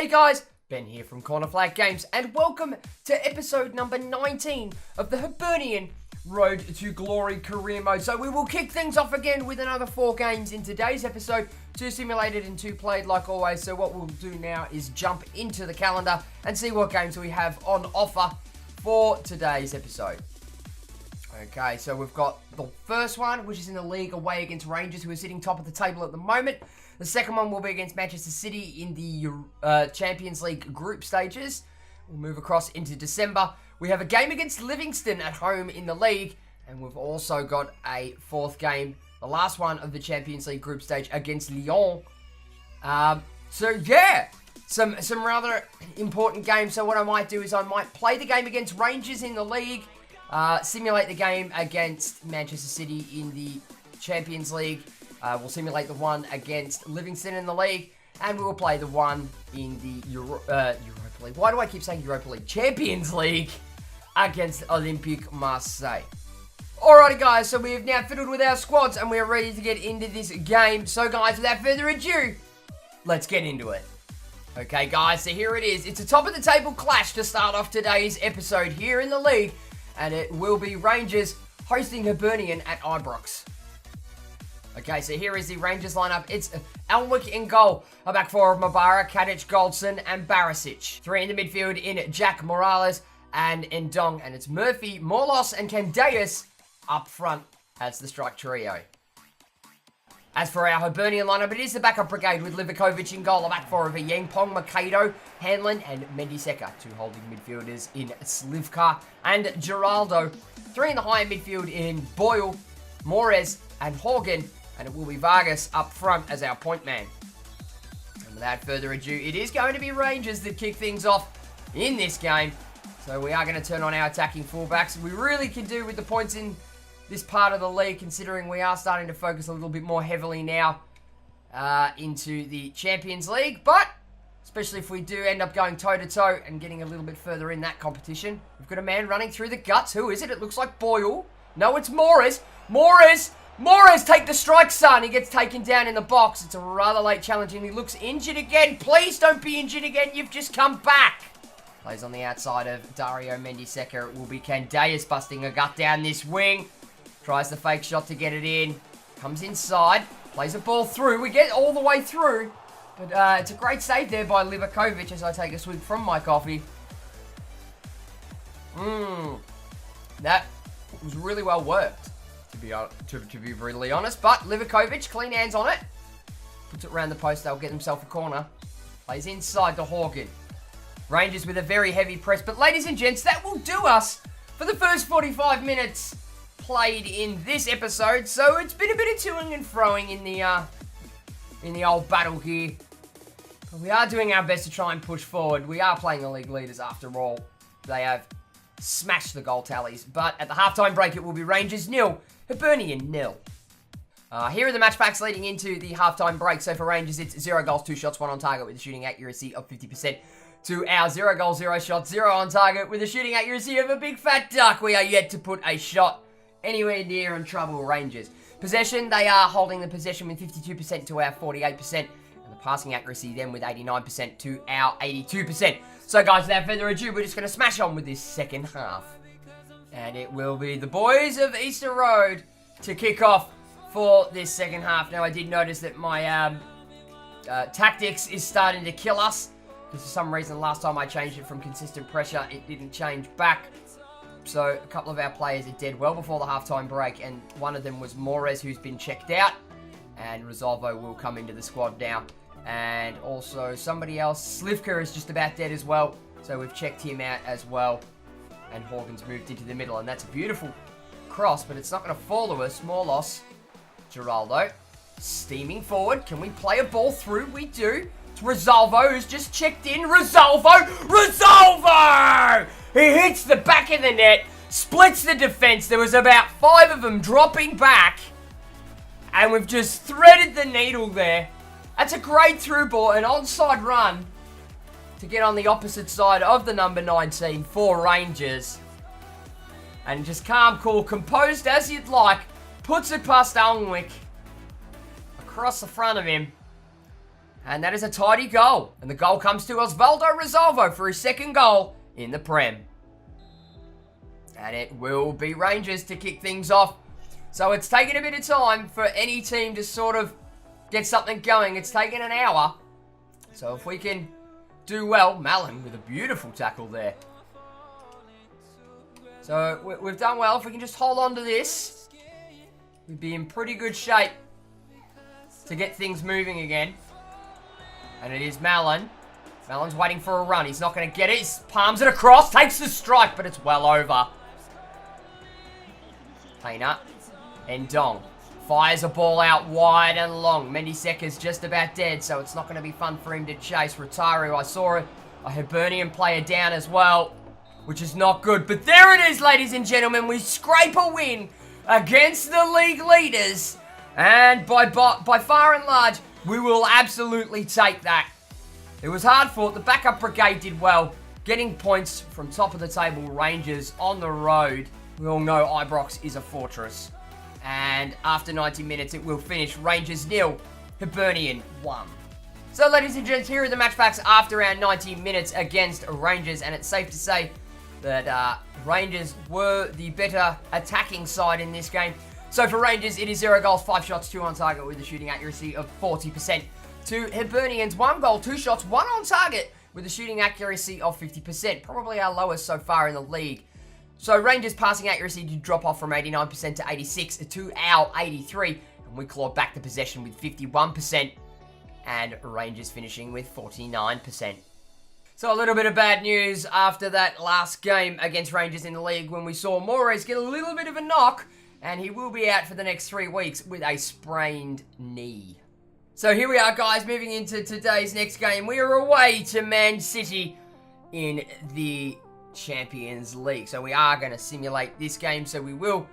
Hey guys, Ben here from Corner Flag Games, and welcome to episode number 19 of the Hibernian Road to Glory career mode. So we will kick things off again with another 4 games in today's episode, 2 simulated and 2 played like always. So what we'll do now is jump into the calendar and see what games we have on offer for today's episode. Okay, so we've got the first one, which is in the league away against Rangers, who are sitting top of the table at the moment. The second one will be against Manchester City in the Champions League group stages. We'll move across into December. We have a game against Livingston at home in the league, and we've also got a 4th game, the last one of the Champions League group stage, against Lyon. So yeah, some rather important games. So what I might do is I might play the game against Rangers in the league, simulate the game against Manchester City in the Champions League. We'll simulate the one against Livingston in the league, and we will play the one in the Europa League. Why do I keep saying Europa League? Champions League against Olympique Marseille. Alrighty guys, so we have now fiddled with our squads and we're ready to get into this game. So guys, without further ado, let's get into it. Okay guys, so here it is. It's a top of the table clash to start off today's episode here in the league, and it will be Rangers hosting Hibernian at Ibrox. Okay, so here is the Rangers lineup. It's Elwick in goal. A back 4 of Mubarak, Kadic, Goldson, and Barisic. 3 in the midfield in Jack Morales and Ndong. And it's Murphy, Morlos, and Candeas up front as the strike trio. As for our Hibernian lineup, it is the backup brigade with Livakovic in goal. A back 4 of Yang Pong, Makado, Hanlon, and Mendiseka. 2 holding midfielders in Slivka and Geraldo. 3 in the high midfield in Boyle, Morez, and Horgan. And it will be Vargas up front as our point man. And without further ado, it is going to be Rangers that kick things off in this game. So we are going to turn on our attacking fullbacks. We really can do with the points in this part of the league, considering we are starting to focus a little bit more heavily now into the Champions League. But especially if we do end up going toe-to-toe and getting a little bit further in that competition. We've got a man running through the guts. Who is it? It looks like Boyle. No, it's Morris. Morris, take the strike, son. He gets taken down in the box. It's a rather late challenge, and he looks injured again. Please don't be injured again. You've just come back. Plays on the outside of Dario Mendiseka. It will be Candeas busting a gut down this wing. Tries the fake shot to get it in. Comes inside. Plays a ball through. We get all the way through. But it's a great save there by Livakovic as I take a swig from my coffee. That was really well worked, to be really honest. But Livakovic, clean hands on it. Puts it around the post. They'll get themselves a corner. Plays inside to Horgan. Rangers with a very heavy press. But ladies and gents, that will do us for the first 45 minutes played in this episode. So it's been a bit of toing and froing in the old battle here. But we are doing our best to try and push forward. We are playing the league leaders after all. They have smashed the goal tallies. But at the halftime break, it will be Rangers 0, Hibernian 0. Here are the match packs leading into the halftime break. So for Rangers, it's 0 goals, 2 shots, 1 on target with a shooting accuracy of 50%. To our 0 goals, 0 shots, 0 on target with a shooting accuracy of a big fat duck. We are yet to put a shot anywhere near and trouble Rangers. Possession, they are holding the possession with 52% to our 48%. And the passing accuracy then with 89% to our 82%. So guys, without further ado, we're just going to smash on with this second half. And it will be the boys of Easter Road to kick off for this second half. Now, I did notice that my tactics is starting to kill us. Because for some reason, last time I changed it from consistent pressure, it didn't change back. So a couple of our players are dead well before the halftime break. And one of them was Morez, who's been checked out. And Rosalvo will come into the squad now. And also somebody else, Slivka, is just about dead as well. So we've checked him out as well. And Horgan's moved into the middle. And that's a beautiful cross, but it's not going to fall to us. More loss. Geraldo steaming forward. Can we play a ball through? We do. It's Rosalvo who's just checked in. Rosalvo! He hits the back of the net. Splits the defense. There was about 5 of them dropping back. And we've just threaded the needle there. That's a great through ball, an onside run to get on the opposite side of the number 19 for Rangers. And just calm, cool, composed as you'd like. Puts it past Alnwick. Across the front of him. And that is a tidy goal. And the goal comes to Osvaldo Rosalvo for his second goal in the Prem. And it will be Rangers to kick things off. So it's taken a bit of time for any team to sort of get something going. It's taken an hour. So if we can do well, Mallon with a beautiful tackle there. So we've done well. If we can just hold on to this, we'd be in pretty good shape to get things moving again. And it is Mallon. Mallon's waiting for a run. He's not going to get it. He palms it across, takes the strike, but it's well over. Payna. Ndong fires a ball out wide and long. Mendiseka's just about dead, so it's not going to be fun for him to chase. Rotaru, I saw a Hibernian player down as well, which is not good. But there it is, ladies and gentlemen. We scrape a win against the league leaders. And by far and large, we will absolutely take that. It was hard fought. The backup brigade did well, getting points from top of the table Rangers on the road. We all know Ibrox is a fortress. And after 90 minutes, it will finish Rangers 0, Hibernian 1. So, ladies and gents, here are the match facts after our 90 minutes against Rangers. And it's safe to say that Rangers were the better attacking side in this game. So for Rangers, it is 0 goals, 5 shots, 2 on target with a shooting accuracy of 40%. To Hibernians, 1 goal, 2 shots, 1 on target with a shooting accuracy of 50%. Probably our lowest so far in the league. So Rangers' passing accuracy did drop off from 89% to 86 to our 83. And we clawed back the possession with 51%. And Rangers finishing with 49%. So a little bit of bad news after that last game against Rangers in the league when we saw Moraes get a little bit of a knock. And he will be out for the next 3 weeks with a sprained knee. So here we are, guys, moving into today's next game. We are away to Man City in the Champions League. So we are going to simulate this game. So we will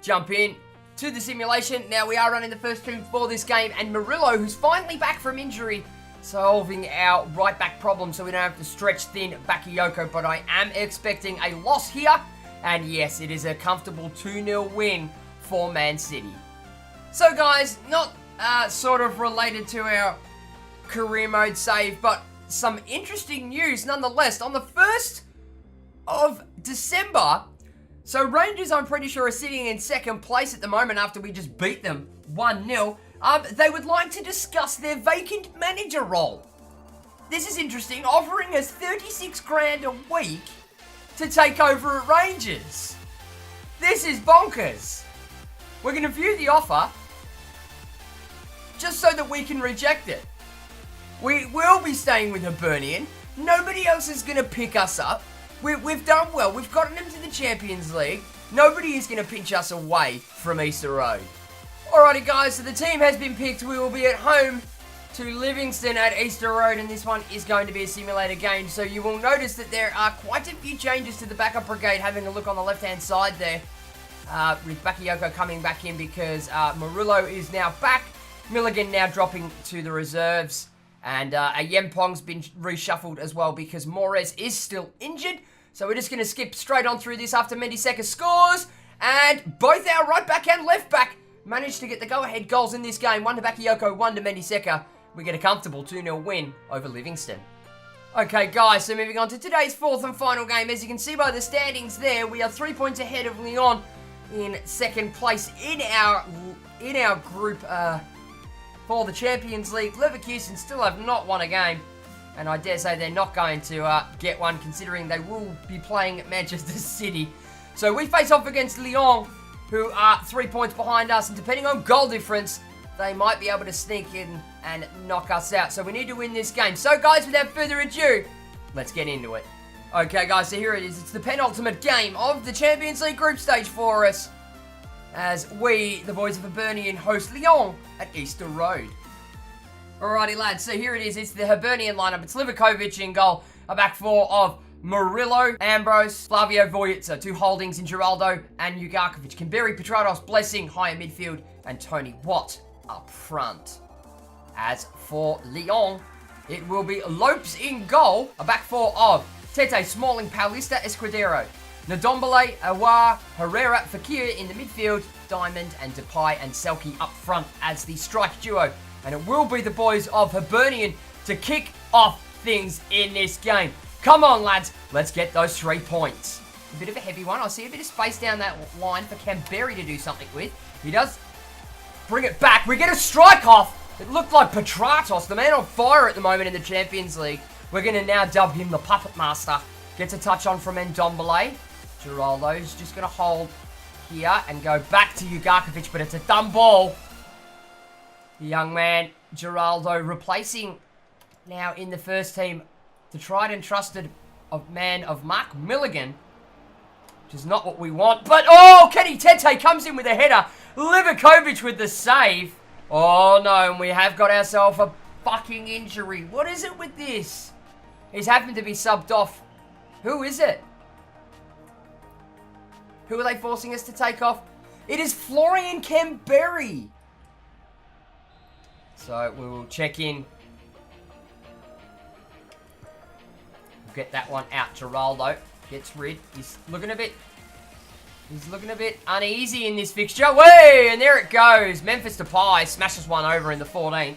jump in to the simulation. Now we are running the first team for this game. And Murillo, who's finally back from injury, solving our right back problem. So we don't have to stretch thin Bakayoko. But I am expecting a loss here. And yes, it is a comfortable 2-0 win for Man City. So guys, not sort of related to our career mode save, but some interesting news nonetheless. On the 1st of December, so Rangers, I'm pretty sure, are sitting in second place at the moment after we just beat them 1-0. They would like to discuss their vacant manager role. This is interesting, offering us 36 grand a week to take over at Rangers. This is bonkers. We're going to view the offer just so that we can reject it. We will be staying with Hibernian. Nobody else is going to pick us up. We've done well. We've gotten into the Champions League. Nobody is going to pinch us away from Easter Road. Alrighty guys, so the team has been picked. We will be at home to Livingston at Easter Road, and this one is going to be a simulator game. So you will notice that there are quite a few changes to the backup brigade. Having a look on the left-hand side there, with Bakayoko coming back in because Murillo is now back. Milligan now dropping to the reserves, and Yempong's been reshuffled as well because Moraes is still injured. So we're just going to skip straight on through this after Mendiseka scores, and both our right back and left back managed to get the go-ahead goals in this game. 1 to Bakayoko, 1 to Mendiseka. We get a comfortable 2-0 win over Livingston. Okay, guys, so moving on to today's 4th and final game. As you can see by the standings there, we are 3 points ahead of Lyon in second place in our group for the Champions League. Leverkusen still have not won a game, and I dare say they're not going to get one, considering they will be playing Manchester City. So we face off against Lyon, who are 3 points behind us, and depending on goal difference, they might be able to sneak in and knock us out. So we need to win this game. So guys, without further ado, let's get into it. Okay guys, so here it is. It's the penultimate game of the Champions League group stage for us, as we, the boys of Hibernian, host Lyon at Easter Road. Alrighty lads, so here it is. It's the Hibernian lineup. It's Livakovic in goal. A back four of Murillo, Ambrose, Flavio Vojica, 2 holdings in Geraldo and Ugarkovic, Kimberi, Petrados, Blessing, higher midfield, and Tony Watt up front. As for Lyon, it will be Lopes in goal, a back four of Tete, Smalling, Paulista, Escudero, Ndombele, Awar, Herrera, Fakir in the midfield, Diamond and Depay and Selke up front as the strike duo. And it will be the boys of Hibernian to kick off things in this game. Come on, lads. Let's get those 3 points. A bit of a heavy one. I see a bit of space down that line for Canberry to do something with. He does bring it back. We get a strike off. It looked like Petratos, the man on fire at the moment in the Champions League. We're going to now dub him the Puppet Master. Gets a touch on from Ndombele. Giraldo's just going to hold here and go back to Ugarkovic, but it's a dumb ball. The young man, Giraldo, replacing now in the first team the tried and trusted man of Mark Milligan, which is not what we want. But, oh, Kenny Tete comes in with a header. Livakovic with the save. Oh, no, and we have got ourselves a fucking injury. What is it with this? He's happened to be subbed off. Who is it? Who are they forcing us to take off? It is Florian Canberry. So we will check in. We'll get that one out. Giraldo gets rid. He's looking a bit uneasy in this fixture. Way! And there it goes. Memphis Depay smashes one over in the 14th.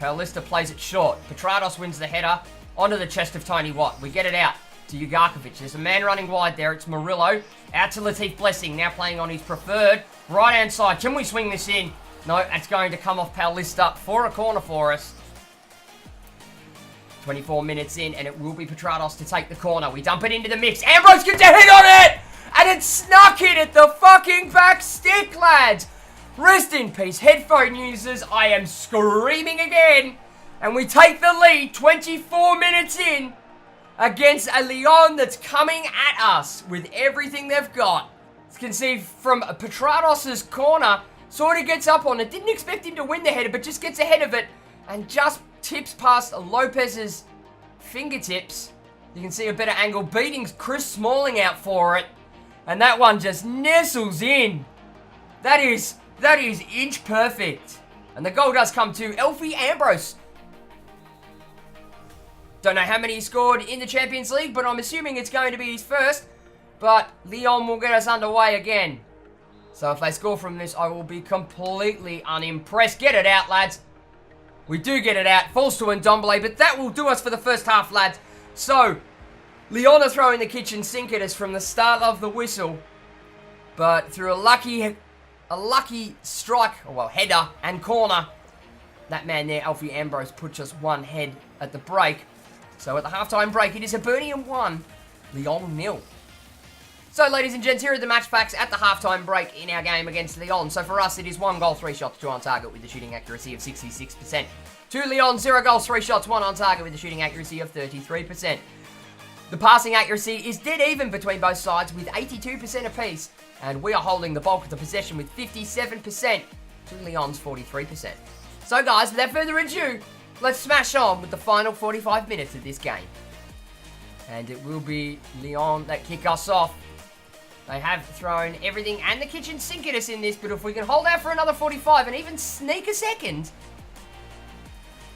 Paulista plays it short. Petratos wins the header onto the chest of Tony Watt. We get it out to Ugarkovic. There's a man running wide there. It's Murillo. Out to Latif Blessing. Now playing on his preferred right-hand side. Can we swing this in? No, it's going to come off Paulista for a corner for us. 24 minutes in, and it will be Petratos to take the corner. We dump it into the mix. Ambrose gets a hit on it! And it snuck in at the fucking back stick, lads. Rest in peace, headphone users. I am screaming again. And we take the lead 24 minutes in against a Lyon that's coming at us with everything they've got. You can see from Petratos' corner, sort of gets up on it. Didn't expect him to win the header, but just gets ahead of it and just tips past Lopez's fingertips. You can see a better angle, beating Chris Smalling out for it. And that one just nestles in. That is inch perfect. And the goal does come to Elfie Ambrose. Don't know how many he scored in the Champions League, but I'm assuming it's going to be his first. But Lyon will get us underway again. So if they score from this, I will be completely unimpressed. Get it out, lads. We do get it out. Falls to Ndombele, but that will do us for the first half, lads. So, Lyon are throwing the kitchen sink at us from the start of the whistle. But through a lucky strike, or well, header and corner, that man there, Alfie Ambrose, puts us one head at the break. So at the halftime break, it is Hibernian 1, Lyon 0. So, ladies and gents, here are the match facts at the halftime break in our game against Lyon. So, for us, it is 1 goal, 3 shots, 2 on target with a shooting accuracy of 66%. To Lyon, 0 goals, 3 shots, 1 on target with a shooting accuracy of 33%. The passing accuracy is dead even between both sides with 82% apiece. And we are holding the bulk of the possession with 57% to Lyon's 43%. So, guys, without further ado, let's smash on with the final 45 minutes of this game. And it will be Lyon that kick us off. They have thrown everything and the kitchen sink at us in this, but if we can hold out for another 45 and even sneak a second,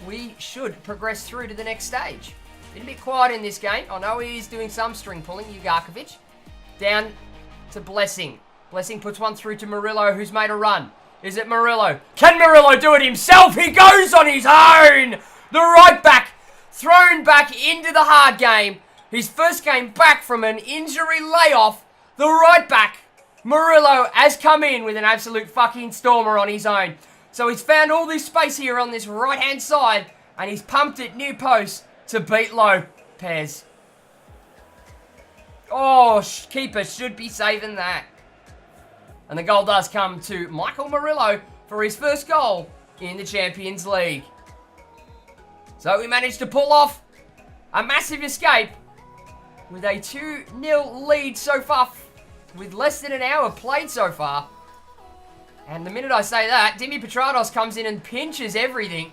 we should progress through to the next stage. Been a bit quiet in this game. I know he's doing some string pulling, Ugarkovic. Down to Blessing. Blessing puts one through to Murillo, who's made a run. Is it Murillo? Can Murillo do it himself? He goes on his own! The right back thrown back into the hard game. His first game back from an injury layoff. The right back, Murillo, has come in with an absolute fucking stormer on his own. So he's found all this space here on this right-hand side, and he's pumped it near post to beat Lopez. Oh, keeper should be saving that. And the goal does come to Michael Murillo for his first goal in the Champions League. So we managed to pull off a massive escape with a 2-0 lead so far, with less than an hour played so far. And the minute I say that, Dimi Petratos comes in and pinches everything.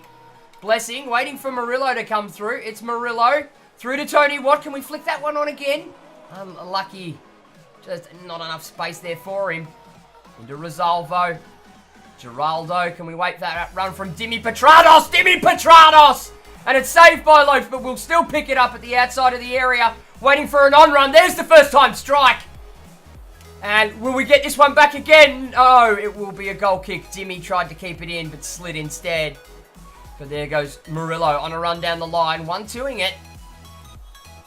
Blessing, waiting for Murillo to come through. It's Murillo, through to Tony Watt. Can we flick that one on again? Unlucky. Just not enough space there for him. Into Rosalvo. Giraldo, can we wait for that run from Dimi Petratos? Dimi Petratos! And it's saved by Loaf, but we'll still pick it up at the outside of the area. Waiting for an on-run. There's the first time strike. And will we get this one back again? Oh, it will be a goal kick. Dimi tried to keep it in, but slid instead. But there goes Murillo on a run down the line. 1-2ing it.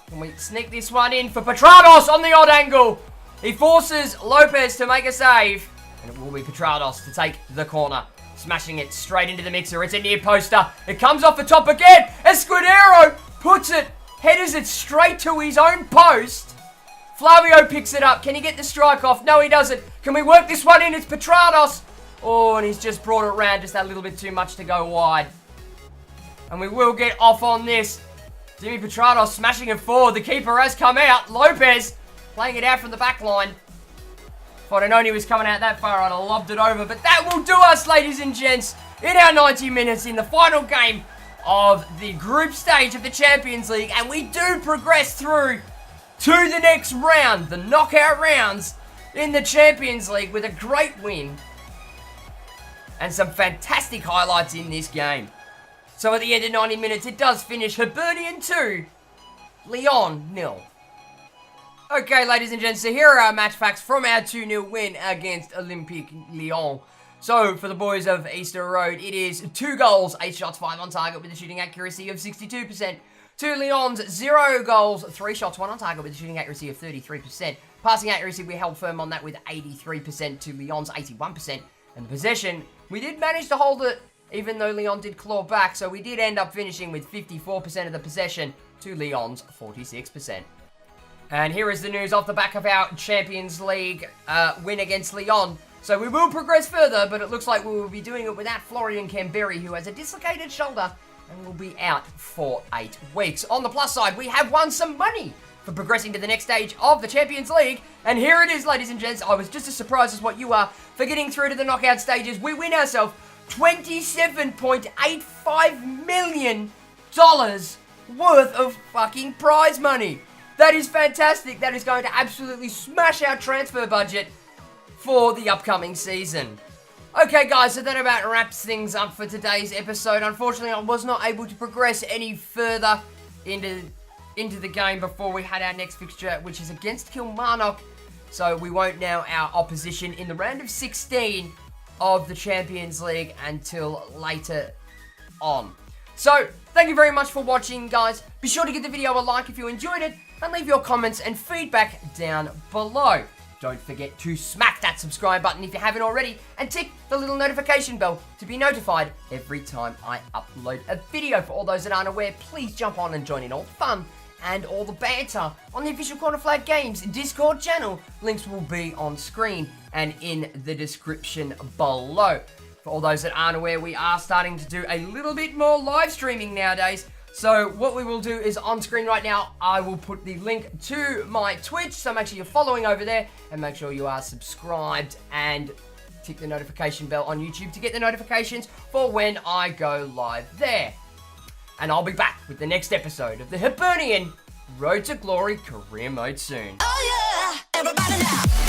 Can we sneak this one in for Petrados on the odd angle? He forces Lopez to make a save. And it will be Petrados to take the corner. Smashing it straight into the mixer. It's a near poster. It comes off the top again. Escudero puts it, headers it straight to his own post. Flavio picks it up. Can he get the strike off? No, he doesn't. Can we work this one in? It's Petrados. Oh, and he's just brought it around just that little bit too much to go wide. And we will get off on this. Jimmy Petrados smashing it forward. The keeper has come out. Lopez playing it out from the back line. If I'd have known he was coming out that far, I'd have lobbed it over. But that will do us, ladies and gents, in our 90 minutes in the final game of the group stage of the Champions League. And we do progress through to the next round, the knockout rounds in the Champions League, with a great win and some fantastic highlights in this game. So at the end of 90 minutes, it does finish Hibernian 2, Lyon 0. Okay, ladies and gents, so here are our match facts from our 2-0 win against Olympique Lyon. So, for the boys of Easter Road, it is 2 goals, 8 shots, 5 on target with a shooting accuracy of 62%. To Lyon's 0 goals, 3 shots, 1 on target with a shooting accuracy of 33%. Passing accuracy, we held firm on that with 83% to Lyon's 81%. And the possession, we did manage to hold it, even though Lyon did claw back, so we did end up finishing with 54% of the possession to Lyon's 46%. And here is the news off the back of our Champions League win against Lyon. So we will progress further, but it looks like we will be doing it without Florian Camberi, who has a dislocated shoulder and will be out for 8 weeks. On the plus side, we have won some money for progressing to the next stage of the Champions League. And here it is, ladies and gents. I was just as surprised as what you are for getting through to the knockout stages. We win ourselves $27.85 million worth of fucking prize money. That is fantastic. That is going to absolutely smash our transfer budget for the upcoming season. Okay, guys, so that about wraps things up for today's episode. Unfortunately, I was not able to progress any further into the game before we had our next fixture, which is against Kilmarnock. So we won't know our opposition in the round of 16 of the Champions League until later on. So, thank you very much for watching, guys. Be sure to give the video a like if you enjoyed it, and leave your comments and feedback down below. Don't forget to smack that subscribe button if you haven't already, and tick the little notification bell to be notified every time I upload a video. For all those that aren't aware, please jump on and join in all the fun and all the banter on the official Corner Flag Games Discord channel. Links will be on screen and in the description below. For all those that aren't aware, we are starting to do a little bit more live streaming nowadays. So what we will do is, on screen right now, I will put the link to my Twitch. So make sure you're following over there, and make sure you are subscribed and tick the notification bell on YouTube to get the notifications for when I go live there. And I'll be back with the next episode of the Hibernian Road to Glory career mode soon. Oh yeah, everybody now.